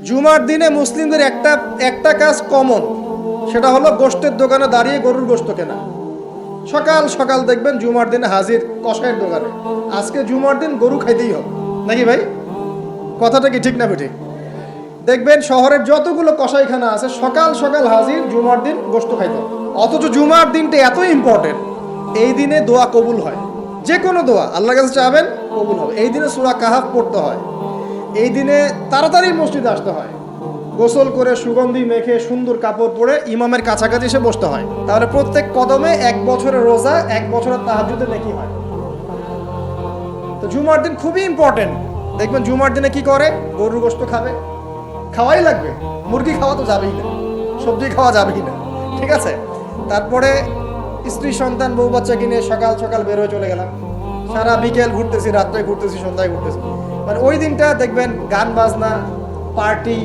জুমার দিনে মুসলিমদের একটা কাজ কমন, সেটা হলো গোশতের দোকানে দাঁড়িয়ে গরুর গোশত কেনা। সকাল সকাল দেখবেন জুমার দিনে হাজির কসাইয়ের দোকানে, আজকে জুমার দিন গরু খাইতেই হবে, নাকি ভাই? কথাটা কি ঠিক না ঠিক? দেখবেন শহরের যতগুলো কসাইখানা আছে সকাল সকাল হাজির জুমার দিন গোশত খাইতে হবে। অথচ জুমার দিনটা এত ইম্পর্টেন্ট, এই দিনে দোয়া কবুল হয়। যে কোনো দোয়া আল্লাহর কাছে চাবেন কবুল হবে। এই দিনে সূরা কাহাফ পড়তে হয়, এই দিনে তাড়াতাড়ি মসজিদে আসতে হয়, গোসল করে সুগন্ধি মেখে সুন্দর কাপড় পরে ইমামের কাছাকাছি এসে বসতে হয়। তাহলে প্রত্যেক কদমে 1 বছরের রোজা, 1 বছরের তাহাজ্জুদের নেকি হয়। তো জুমার দিন খুবই ইম্পর্টেন্ট। দেখবেন জুমার দিনে কি করে, গরুর গোশত খাবে, খাওয়াই লাগবে, মুরগি খাওয়া তো যাবেই না, সবজি খাওয়া যাবেই না, ঠিক আছে? তারপরে স্ত্রী সন্তান বউ বাচ্চাকে নিয়ে সকাল সকাল বের হয়ে চলে গেলাম, সারা বিকেল ঘুরতেছি, রাত্রে ঘুরতেছি, সন্ধ্যায় ঘুরতেছি। মানে ওই দিনটা দেখবেন গান বাজনা, পার্টি,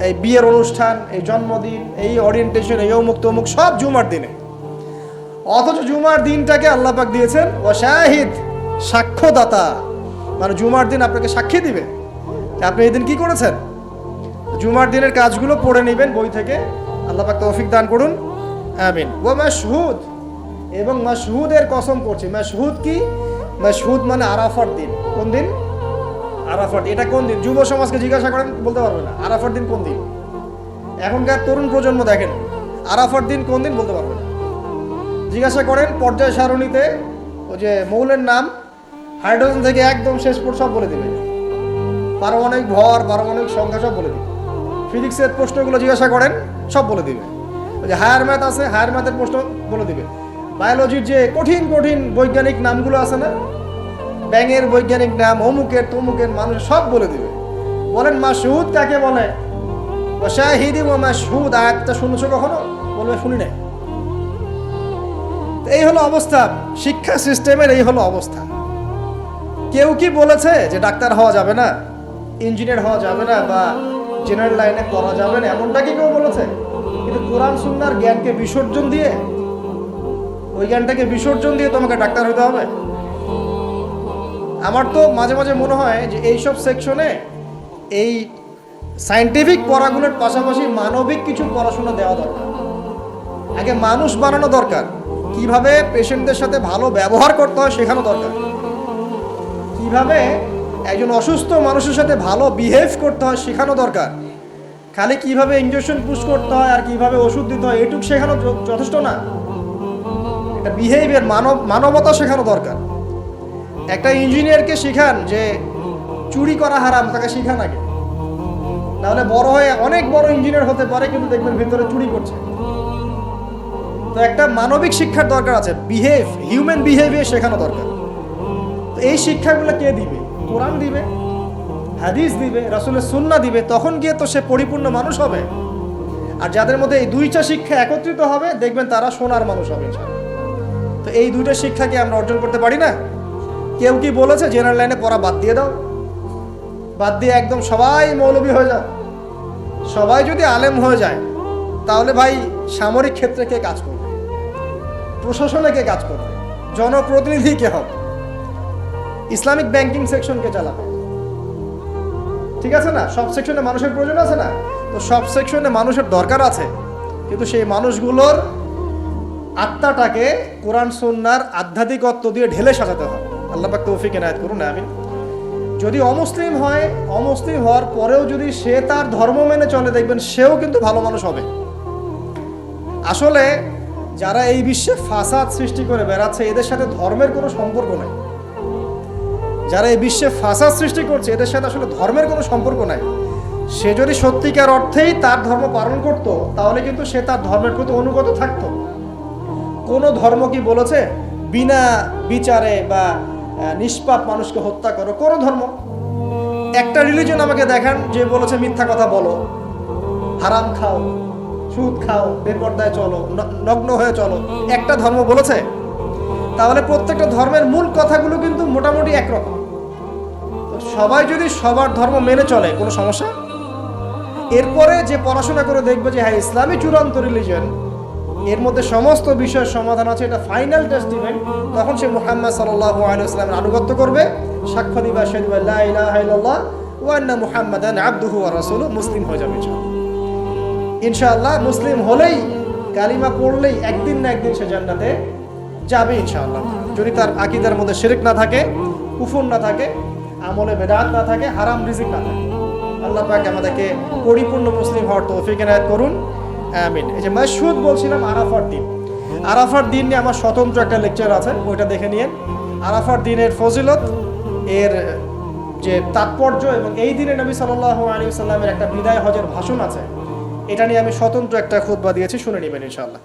এই বিয়ের অনুষ্ঠান, এই জন্মদিন, এই ওরিয়েন্টেশন, এই অমুক তমুক সব জুমার দিনে। অথচ জুমার দিনটাকে আল্লাহ পাক দিয়েছেন ওয়াশাহিদ, সাক্ষ্যদাতা। মানে জুমার দিন আপনাকে সাক্ষী দিবে যে আপনি এই দিন কি করেছেন। জুমার দিনের কাজগুলো পড়ে নেবেন বই থেকে, আল্লাহ পাক তৌফিক দান করুন, আমিন। ওয়া মাশহুদ, এবং মাশহুদের কসম করছি। মাশহুদ কি? মাশহুদ মানে আরাফার দিন। কোন দিন? আরাফার দিন। এটা কোন দিন? যুব সমাজকে জিজ্ঞাসা করেন, বলতে পারবে না আরাফার দিন কোন দিন। এখনকার তরুণ প্রজন্ম দেখেন আরাফার দিন কোন দিন বলতে পারবে না। জিজ্ঞাসা করেন পর্যায় সারণীতে ওই যে মৌলের নাম, হাইড্রোজেন থেকে একদম শেষ পর সব বলে দিবে, পারমাণবিক ভর, পারমাণবিক সংখ্যা সব বলে দিবে। ফিজিক্সের প্রশ্নগুলো জিজ্ঞাসা করেন, সব বলে দিবে। ওই যে হায়ার ম্যাথ আছে, হায়ার ম্যাথের প্রশ্ন বলে দিবে। বায়োলজির যে কঠিন কঠিন বৈজ্ঞানিক নামগুলো আছে না, ব্যাঙের বৈজ্ঞানিক নাম, অমুকের তমুকের, মানুষ সব বলে দিবে। বলেন মাশহুদ কাকে বলে? ওয়াশাহিদি ওয়া মাশহুদ, আয়াতটা শুনেছো কখনো? বলবে শুনি নাই। এই হলো অবস্থা, শিক্ষা সিস্টেমের এই হলো অবস্থা। কেউ কি বলেছে যে ডাক্তার হওয়া যাবে না, ইঞ্জিনিয়ার হওয়া যাবে না, বা জেনারেল লাইনে পড়া যাবে না? এমনটা কি কেউ বলেছে? কিন্তু কোরআন সুন্নাহর জ্ঞানকে বিসর্জন দিয়ে, ওই জ্ঞানটাকে বিসর্জন দিয়ে তোমাকে ডাক্তার হতে হবে? আমার তো মাঝে মাঝে মনে হয় যে এইসব সেকশনে এই সায়েন্টিফিক পড়াগুলোর পাশাপাশি মানবিক কিছু পড়াশোনা দেওয়া দরকার। আগে মানুষ বানানো দরকার, কিভাবে পেশেন্টদের সাথে ভালো ব্যবহার করতে হয় শেখানো দরকার, কিভাবে একজন অসুস্থ মানুষের সাথে ভালো বিহেভ করতে হয় শেখানো দরকার। খালি কিভাবে ইনজেকশন পুশ করতে হয় আর কিভাবে ওষুধ দিতে হয় এটুকু শেখানো যথেষ্ট না। এটা বিহেভিয়ার, মানবতা শেখানো দরকার। একটা ইঞ্জিনিয়ারকে শিখান যে চুরি করা হারাম, তাকে শিখান আগে, নাহলে বড় হয়ে অনেক বড় ইঞ্জিনিয়ার হতে পারে কিন্তু দেখবেন ভিতরে চুরি করছে। তো একটা মানবিক শিক্ষার দরকার আছে, হিউম্যান বিহেভিয়ার শেখানো দরকার। তো এই শিক্ষাগুলো কে দিবে? কোরআন দিবে, হাদিস দিবে, রাসূলের সুন্নাহ দিবে। তখন গিয়ে তো সে পরিপূর্ণ মানুষ হবে। আর যাদের মধ্যে এই দুইটা শিক্ষা একত্রিত হবে দেখবেন তারা সোনার মানুষ হবে ইনশাআল্লাহ। তো এই দুইটা শিক্ষাকে আমরা অর্জন করতে পারি না? কেউ কি বলেছে জেনারেল লাইনে পড়া বাদ দিয়ে দাও, বাদ দিয়ে একদম সবাই মৌলবী হয়ে যাও? সবাই যদি আলেম হয়ে যায় তাহলে ভাই সামরিক ক্ষেত্রে কে কাজ করবে, প্রশাসনে কে কাজ করবে, জনপ্রতিনিধি কে হবে, ইসলামিক ব্যাংকিং সেকশনকে চালাবে? ঠিক আছে না? সব সেকশনে মানুষের প্রয়োজন আছে না? তো সব সেকশনে মানুষের দরকার আছে, কিন্তু সেই মানুষগুলোর আত্মাটাকে কোরআন সুন্নাহর আধ্যাত্মিকত্ব দিয়ে ঢেলে সাজাতে হবে। আল্লাহ পাক তৌফিক এনায়েত করুন, আমিন। যদি অমুসলিম হয়, অমুসলিম হওয়ার পরেও যদি সে তার ধর্ম মেনে চলে দেখবেন সেও কিন্তু ভালো মানুষ হবে। আসলে যারা এই বিশ্বে ফাসাদ সৃষ্টি করে বেড়াচ্ছে এদের সাথে ধর্মের কোনো সম্পর্ক নাই। যারা এই বিশ্বে ফাসাদ সৃষ্টি করছে এদের সাথে আসলে ধর্মের কোনো সম্পর্ক নাই। সে যদি সত্যিকার অর্থেই তার ধর্ম পালন করত তাহলে কিন্তু সে তার ধর্মের প্রতি অনুগত থাকতো। কোনো ধর্ম কি বলেছে বিনা বিচারে বা নিষ্পাপ মানুষকে হত্যা করো? কোনো ধর্ম, একটা রিলিজন আমাকে দেখান যে বলেছে মিথ্যা কথা বলো, হারাম খাও, সুদ খাও, বেপরদায় চলো, নগ্ন হয়ে চলো? একটা ধর্ম বলেছে? তাহলে প্রত্যেকটা ধর্মের মূল কথাগুলো কিন্তু মোটামুটি একরকম। সবাই যদি সবার ধর্ম মেনে চলে কোনো সমস্যা? এরপরে যে পড়াশোনা করে দেখবে যে হ্যাঁ ইসলামই চূড়ান্ত রিলিজন, এর মধ্যে সমস্ত বিষয়ের সমাধান আছে, এটা ফাইনাল টেস্টিমেন্ট, তখন সে মুহাম্মদ সাল্লাল্লাহু আলাইহি ওয়াসাল্লামের আনুগত্য করবে, সাক্ষ্য দিবে আশহাদু আল্লা ইলাহা ইল্লাল্লাহ ওয়া আন্না মুহাম্মাদান আবদুহু ওয়া রাসূলুহু, মুসলিম হয়ে যাবে ইনশাআল্লাহ। মুসলিম হলেই, কালিমা পড়লেই একদিন না একদিন সে জান্নাতে যাবে ইনশাআল্লাহ, যদি তার আকীদার মধ্যে শিরক না থাকে, কুফর না থাকে, আমলে বেদাত না থাকে, হারাম রিজিক না থাকে। আল্লাহ পাক আমাদেরকে পরিপূর্ণ মুসলিম হওয়ার তৌফিক এনায়েত করুন, আমিন। এই যে মাশহুদ বলছিলাম, আরাফার দিন, আরাফার দিন নিয়ে আমার স্বতন্ত্র একটা লেকচার আছে, ওইটা দেখে নিয়েন। আরাফার দিনের ফজিলত, এর যে তাৎপর্য, এবং এই দিনে নবী সাল্লাল্লাহু আলাইহি ওয়াসাল্লামের একটা বিদায় হজের ভাষণ আছে, এটা নিয়ে আমি স্বতন্ত্র একটা খুতবা দিয়েছি, শুনে নেবেন ইনশাআল্লাহ।